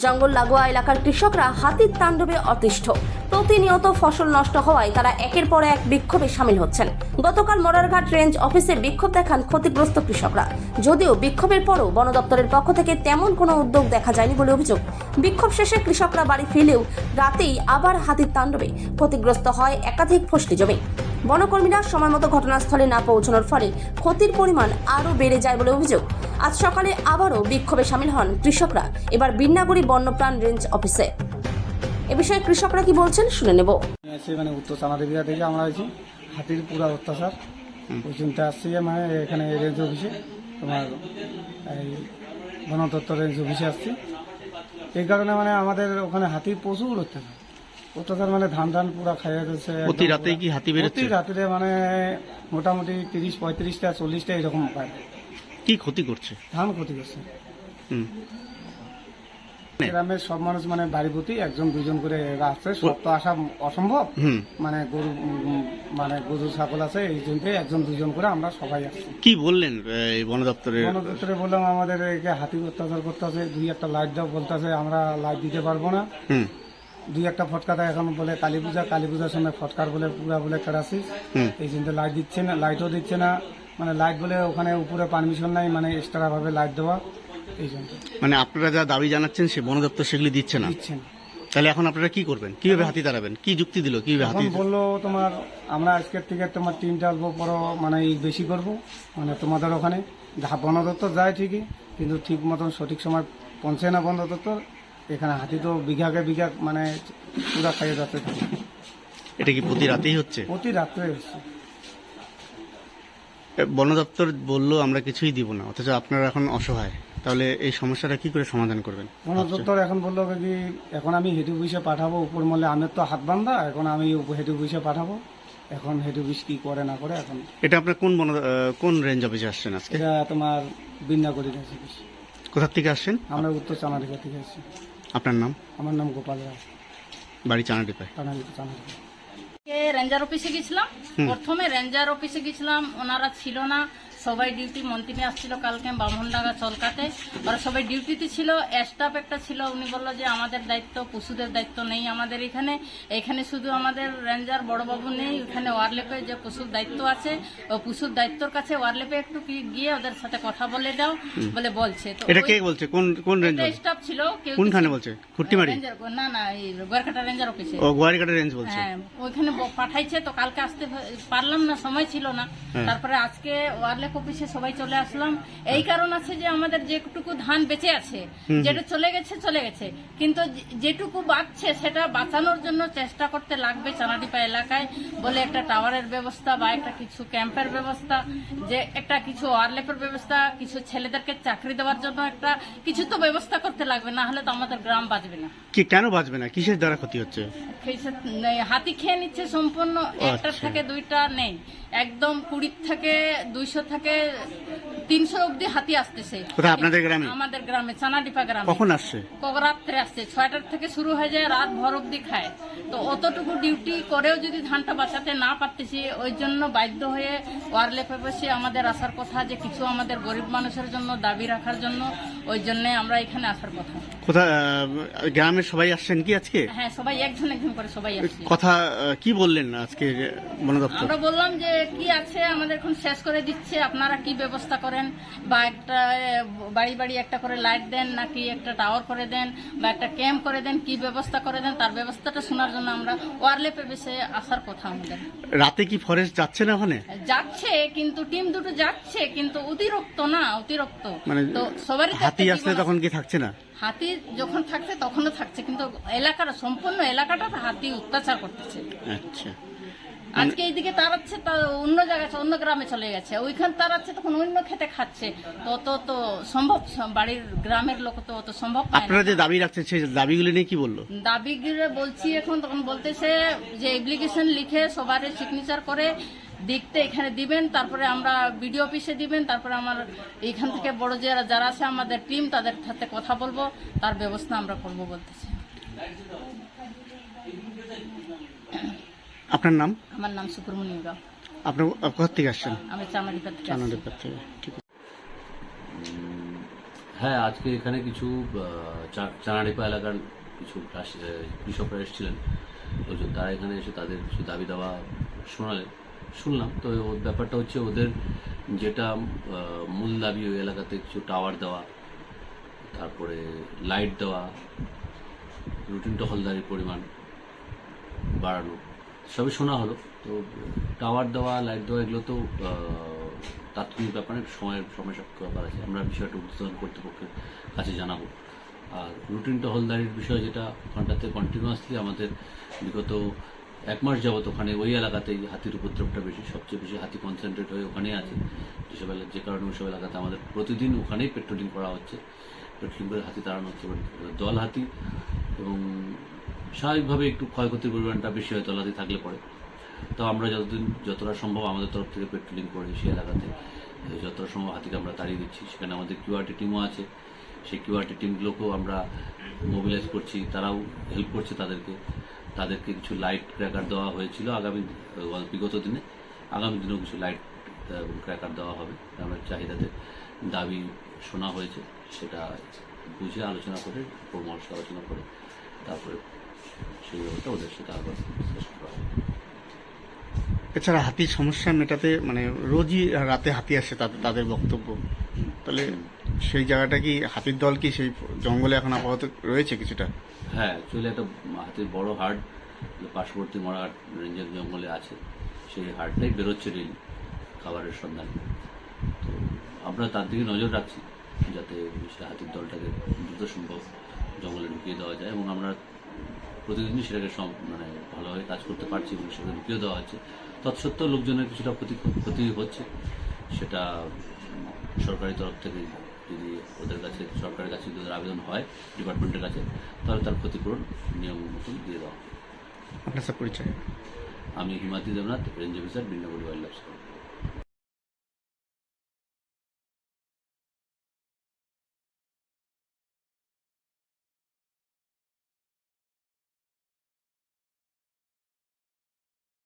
জঙ্গল লাগোয়া এলাকার কৃষকরা হাতির তাণ্ডবে অতিষ্ঠ। প্রতিনিয়ত ফসল নষ্ট হওয়ায় তারা একের পর এক বিক্ষোভে সামিল হচ্ছেন। গতকাল মোরারঘাট রেঞ্জ অফিসে বিক্ষোভ দেখান ক্ষতিগ্রস্ত কৃষকরা। যদিও বিক্ষোভের পরও বন দপ্তরের পক্ষ থেকে তেমন কোনো উদ্যোগ দেখা যায়নি বলে অভিযোগ। বিক্ষোভ শেষে কৃষকরা বাড়ি ফিরলেও রাতেই আবার হাতির তাণ্ডবে ক্ষতিগ্রস্ত হয় একাধিক ফসলি জমি। বনকর্মীরা সময়মতো ঘটনাস্থলে না পৌঁছানোর ফলে ক্ষতির পরিমাণ আরও বেড়ে যায় বলে অভিযোগ। আজ সকালে আবারও বিক্ষোভে সামিল হন কৃষকরা, এবার বিন্নাগুড়ি বন্যপ্রাণ রেঞ্জ অফিসে। এ বিষয়ে কৃষকরা কি বলছেন শুনে নেব। মানে উত্তর চানাদেবিয়া থেকে আমরা আছি, হাতির পুরা অত্যাচার ওই চিন্তা আসছি। মানে এখানে রেঞ্জ অফিসে তোমার এই বন দপ্তর রেঞ্জ অফিসে আসছি। এই কারণে মানে আমাদের ওখানে হাতির প্রচুর অত্যাচার মানে ধান পুরা খাইয়ে দিচ্ছে। প্রতি রাতেই কি হাতি বেরোচ্ছে? প্রতি রাতে মানে মোটামুটি 30-35টা 40টা এরকম পায়। কি ক্ষতি করছে? ধান ক্ষতি করছে। গ্রামের সব মানুষ মানে বাড়ি প্রতি একজন দুজন করে আসছে, সব তো আসা অসম্ভব। মানে গরু ছাগল আছে, এই জন্য একজন দুজন করে আমরা সবাই আসছি। কি বললেন বন দপ্তরে? বন দপ্তরে বললাম আমাদের হাতি অত্যাচার করতেছে, দুই একটা লাইট দাও বলতেছে, আমরা লাইট দিতে পারবো না। দুই একটা ফটকাটা এখন বলে কালী পূজার সময় ফটকার বলে পুরা বলে কেরাসি, এই জন্য লাইট দিচ্ছে না, লাইটও দিচ্ছে না। মানে লাইট বলে ওখানে উপরে পারমিশন নাই, মানে এক্সট্রা ভাবে লাইট দেওয়া। এই জন্য মানে আপনারা যা দাবি জানাচ্ছেন সে বন দপ্তর সেগুলি দিচ্ছে না। তাহলে এখন আপনারা কি করবেন? কিভাবে হাতি তাড়াবেন? কি যুক্তি দিল? কিভাবে হাতি বললো তোমার আমরা আজকের থেকে তোমার টিমটা অল্প পর মানে বেশি করব, মানে তোমাদের ওখানে বন দপ্তর যায় ঠিকই, কিন্তু ঠিক মতন সঠিক সময় পৌঁছে না বন দপ্তর। এখানে হাতি তো বিঘাকে বিঘা মানে পুরা খাইয়ে যাচ্ছে। এটা কি প্রতি রাতেই হচ্ছে? প্রতি রাত্রে হচ্ছে। বন দপ্তর বললো আমরা কিছুই দিব না, অথচ আপনারা এখন অসহায়। তাহলে এই সমস্যাটা কি করে সমাধান করবেন? বন দপ্তর এখন বললো কি এখন আমি হেড অফিসে পাঠাবো, উপর মহলে আমার তো হাত বান্ধা, এখন আমি হেড অফিসে পাঠাবো। এখন হেড অফিস কি করে না করে। এখন এটা আপনার কোন রেঞ্জ অফিসে আসছেন আজকে? এটা তোমার বিন্নাগুড়ি রেঞ্জ অফিস। কোথা থেকে আসছেন? আমরা উত্তর চানাডিপা থেকে আসছি। আপনার নাম? আমার নাম গোপাল রায়, বাড়ি চানাডিপায়। চানাডিপা। রেঞ্জার অফিসে গেছিলাম, প্রথমে রেঞ্জার অফিসে গেছিলাম, ওনারা ছিল না, সবাই ডিউটি। মন্ত্রী আসছিল কালকে বামনডাঙ্গা চলকাতে, ওরা সবাই ডিউটিতে ছিল। স্টাফ একটা ছিল, উনি বললো যে আমাদের দায়িত্ব, পশুদের দায়িত্ব নেই আমাদের এখানে শুধু আমাদের রেঞ্জার বড়বাবু নেই, ওখানে ওয়ারলেপে যে পশুর দায়িত্ব আছে, ও পশুর দায়িত্বর কাছে ওয়ারলেপে একটু গিয়ে ওদের সাথে কথা বলে দাও বলে বলছে। তো এটা কে বলছে? কোন রেঞ্জ স্টাফ ছিল? কোনখানে বলছে? খুঁটিমারি? না এই গোয়ারকাটা রেঞ্জার অফিসে। ও গোয়ারকাটা রেঞ্জ বলছে। হ্যাঁ, ওইখানে পাঠাইছে। তো কালকে আসতে পারলাম না, সময় ছিল না। তারপরে আজকে ওয়ারলেপ অফিসে সবাই চলে আসলাম। এই কারণ আছে যে আমাদের যেটুকু ধান বেঁচে আছে, যেটা চলে গেছে, কিন্তু যেটুকু বাঁচছে সেটা বাঁচানোর জন্য চেষ্টা করতে লাগবে। চানাডিপা এলাকায় বলে একটা টাওয়ারের ব্যবস্থা বা একটা কিছু ক্যাম্পের ব্যবস্থা, যে একটা কিছু ওয়ারলেপের ব্যবস্থা, কিছু ছেলেদেরকে চাকরি দেওয়ার জন্য একটা কিছু তো ব্যবস্থা করতে লাগবে, না হলে তো আমাদের গ্রাম বাঁচবে না। কি কেন বাঁচবে না? কিসের দ্বারা ক্ষতি হচ্ছে? হাতি খেয়ে নিচ্ছে সম্পূর্ণ। একটার থেকে দুইটা নেই, একদম 20 থেকে 200 থেকে 300 অব্দি হাতি আসতেছে। কোথায়? আপনাদের গ্রামে? আমাদের গ্রামে, চানাডিপা গ্রামে। কখন আসছে? রাত্রে আসছে, 6টার থেকে শুরু হয়ে যায়, রাত ভর অব্দি খায়। তো অতটুকু ডিউটি করেও যদি ধানটা বাঁচাতে না পারতেছি, ওই জন্য বাধ্য হয়ে ওয়ারলেপে বসে আমাদের আসার কথা, যে কিছু আমাদের গরিব মানুষের জন্য দাবি রাখার জন্য, ওই জন্য আমরা এখানে আসার কথা। কোথায় গ্রামের সবাই আসছেন কি আজকে? হ্যাঁ, সবাই একজন করে সবাই আসছে। কথা কি বললেন আজকে বন দপ্তর? আমরা বললাম যে কি আছে আমাদের এখন শেষ করে দিচ্ছে, আপনারা কি ব্যবস্থা করেন, বা একটা বাড়ি একটা করে লাইট দেন, নাকি একটা টাওয়ার করে দেন, বা একটা ক্যাম্প করে দেন, কি ব্যবস্থা করে দেন, তার ব্যবস্থাটা শোনার জন্য আমরা ওয়ারলেপে বেশি আসার কথা আমাদের। রাতে কি ফরেস্ট যাচ্ছে না ওখানে? যাচ্ছে, কিন্তু টিম দুটো যাচ্ছে, কিন্তু অতিরিক্ত মানে তো সবারই হাতি আসলে তখন কি থাকছে না? হাতি যখন থাকছে তখনও থাকছে, কিন্তু এলাকাটা সম্পূর্ণ এলাকাটা হাতি অত্যাচার করতেছে। আচ্ছা, আজকে এইদিকে তাড়াচ্ছে, অন্য জায়গায় অন্য গ্রামে চলে গেছে, ওইখানে তাড়াচ্ছে, তখন অন্য খেতে খাচ্ছে। তো সম্ভব, বাড়ির গ্রামের লোক তো অত সম্ভব। আপনারা যে দাবি রাখছেন সেই দাবিগুলি নিয়ে কি বললো? দাবিগুলো বলছি এখন, তখন বলতেছে যে অ্যাপ্লিকেশন লিখে সবার সিগনেচার করে দেখতে এখানে দিবেন, তারপরে আমরা বিডিও অফিসে দিবেন, তারপরে আমার এইখান থেকে বড় যারা আছে আমাদের টিম, তাদের সাথে কথা বলবো, তার ব্যবস্থা আমরা করবো বলতেছে। আপনার নাম? আমার নাম সুকুরমণি গাও। আপনি কোথা থেকে আসছেন? আমি চানাডিপা থেকে। চানাডিপা থেকে। ঠিক আছে। হ্যাঁ, আজকে এখানে কিছু চানাডিপা এলাকার কিছু কৃষকরা এসেছিলেন, লোকজন তারা এখানে এসে তাদের কিছু দাবি দাওয়া শুনলাম। তো ব্যাপারটা হচ্ছে ওদের যেটা মূল দাবি ওই এলাকাতে কিছু টাওয়ার দেওয়া, তারপরে লাইট দেওয়া, রুটিন টহলদারির পরিমাণ বাড়ানো, সবই শোনা হলো। তো টাওয়ার দেওয়া, লাইট দেওয়া এগুলো তো তাৎক্ষণিক ব্যাপারে সময় সাপেক্ষ ব্যাপার আছে। আমরা বিষয়টা উদ্বোধন কর্তৃপক্ষের কাছে জানাবো। আর রুটিন টহলদারির বিষয় যেটা ওখানটাতে কন্টিনিউয়াসলি আমাদের বিগত 1 মাস যাবত ওখানে ওই এলাকাতেই হাতির উপদ্রবটা বেশি, সবচেয়ে বেশি হাতি কনসেন্ট্রেট হয়ে ওখানেই আছে। যে কারণে ওইসব এলাকাতে আমাদের প্রতিদিন ওখানেই পেট্রোলিং করা হচ্ছে, পেট্রোলিং করে হাতি তাড়ানো হচ্ছে। দল হাতি এবং স্বাভাবিকভাবে একটু ক্ষয়ক্ষতির পরিমাণটা বেশি হয় দল হাতি থাকলে পরে। তো আমরা যতটা সম্ভব আমাদের তরফ থেকে পেট্রোলিং করে সেই এলাকাতে যতটা সম্ভব হাতিকে আমরা তাড়িয়ে দিচ্ছি। সেখানে আমাদের কিউআরটি টিমও আছে, সেই কিউআরটি টিমগুলোকেও আমরা মোবিলাইজ করছি, তারাও হেল্প করছে তাদেরকে কিছু লাইট ক্র্যাকার দেওয়া হয়েছিল বিগত দিনে। আগামী দিনেও কিছু লাইট এবং ক্র্যাকার দেওয়া হবে। আমার চাহিদাতে দাবি শোনা হয়েছে, সেটা বুঝে আলোচনা করে পরামর্শ আলোচনা করে তারপরে সেই ব্যাপারটা ওদের সাথে আবার ডিসকাশন করা হবে। এছাড়া হাতির সমস্যা মেটাতে মানে রোজই রাতে হাতি আসে, তাদের বক্তব্য। তাহলে সেই জায়গাটা কি হাতির দল কি সেই জঙ্গলে এখন আপাতত রয়েছে কিছুটা? হ্যাঁ, অ্যাকচুয়ালি একটা হাতির বড় হাট পার্শ্ববর্তী মরাঘাট রেঞ্জের জঙ্গলে আছে। সেই হাটটাই বেরোচ্ছে ডেলি খাবারের সন্ধানে। তো আমরা তার দিকে নজর রাখছি যাতে সে হাতির দলটাকে দ্রুত সম্ভব জঙ্গলে ঢুকিয়ে দেওয়া যায়, এবং আমরা প্রতিদিনই সেটাকে ভালোভাবে কাজ করতে পারছি এবং সেটা ঢুকিয়ে দেওয়া হচ্ছে। তৎসত্ত্বেও লোকজনের কিছুটা ক্ষতি হচ্ছে, সেটা সরকারি তরফ থেকে যদি সরকারের কাছে যদি আবেদন হয় ডিপার্টমেন্টের কাছে, তাহলে তার ক্ষতিপূরণ নিয়ম মতন দিয়ে দেওয়া। আপনার স্যার পরিচয়? আমি Himadri Debnath, range officer, Brindabani wild life.